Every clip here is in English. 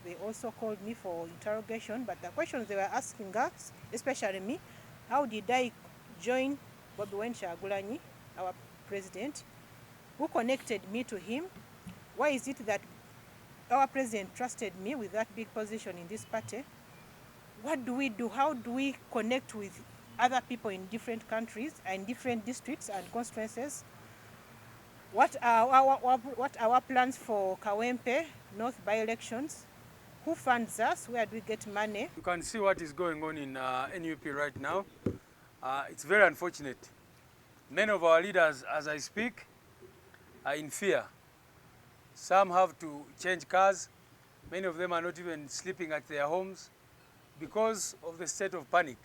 They also called me for interrogation, but the questions they were asking us, especially me, how did I join Bobi Wine Kyagulanyi, our president? Who connected me to him? Why is it that our president trusted me with that big position in this party? What do we do? How do we connect with other people in different countries and different districts and constituencies? What are our plans for Kawempe North by-elections? Who funds us? Where do we get money? You can see what is going on in NUP right now. It's very unfortunate. Many of our leaders, as I speak, are in fear. Some have to change cars. Many of them are not even sleeping at their homes because of the state of panic.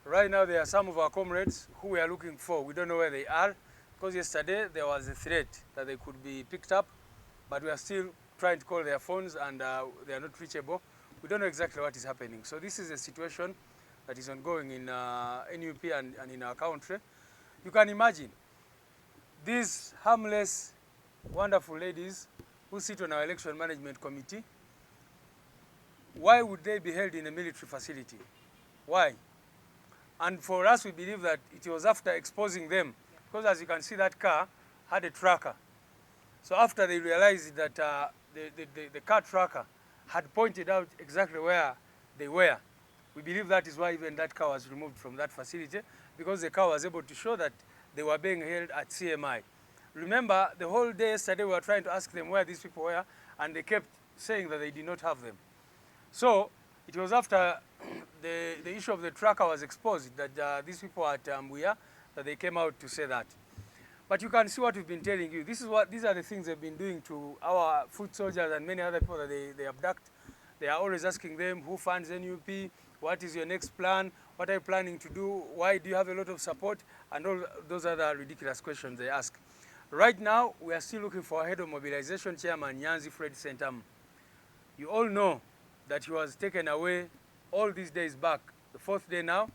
Right now, there are some of our comrades who we are looking for. We don't know where they are because yesterday there was a threat that they could be picked up, but we are still trying to call their phones and they are not reachable. We don't know exactly what is happening. So this is a situation that is ongoing in NUP and in our country. You can imagine these harmless, wonderful ladies who sit on our election management committee. Why would they be held in a military facility? Why? And for us, we believe that it was after exposing them, because as you can see, that car had a tracker. So after they realized that the car tracker had pointed out exactly where they were, we believe that is why even that car was removed from that facility, because the car was able to show that they were being held at CMI. Remember, the whole day yesterday we were trying to ask them where these people were, and they kept saying that they did not have them. So it was after the issue of the tracker was exposed that these people at Mbuya, that they came out to say that. But you can see what we've been telling you. These are the things they've been doing to our foot soldiers and many other people that they abduct. They are always asking them, who funds NUP? What is your next plan? What are you planning to do? Why do you have a lot of support? And all those other ridiculous questions they ask. Right now, we are still looking for a head of mobilization, Chairman Nyanzi Fred Sentam. You all know that he was taken away all these days back, the 4th day now.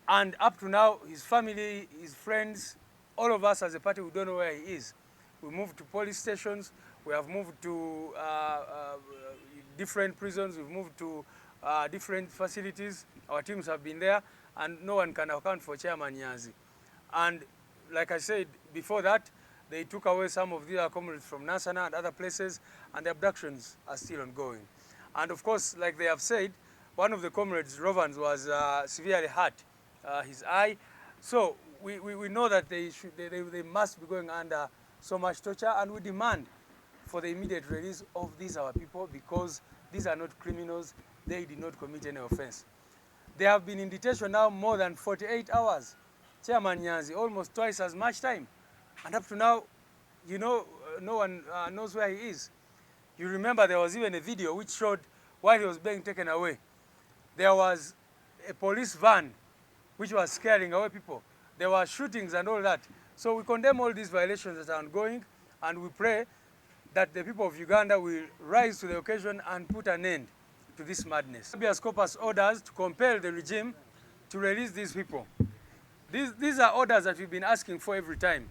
And up to now, his family, his friends, all of us as a party, we don't know where he is. We moved to police stations. We have moved to different prisons. We've moved to different facilities. Our teams have been there, and no one can account for Chairman Nyanzi. And like I said before that, they took away some of their comrades from Nasana and other places, and the abductions are still ongoing. And of course, like they have said, one of the comrades, Rovans, was severely hurt, his eye. So we know that they must be going under so much torture, and we demand for the immediate release of these our people, because these are not criminals. They did not commit any offense. They have been in detention now more than 48 hours. Chairman Nyanzi, almost twice as much time. And up to now, you know, no one knows where he is. You remember there was even a video which showed while he was being taken away, there was a police van which was scaring away people. There were shootings and all that. So we condemn all these violations that are ongoing, and we pray that the people of Uganda will rise to the occasion and put an end to this madness. Habeas corpus orders to compel the regime to release these people. These are orders that we've been asking for every time.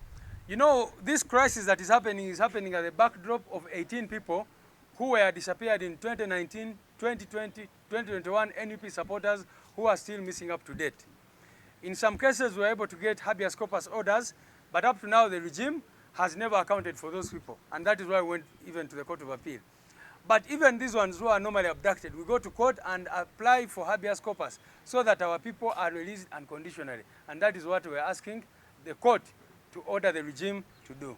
You know, this crisis that is happening at the backdrop of 18 people who were disappeared in 2019, 2020, 2021 NUP supporters who are still missing up to date. In some cases, we were able to get habeas corpus orders, but up to now, the regime has never accounted for those people. And that is why we went even to the Court of Appeal. But even these ones who are normally abducted, we go to court and apply for habeas corpus so that our people are released unconditionally. And that is what we're asking the court to order the regime to do.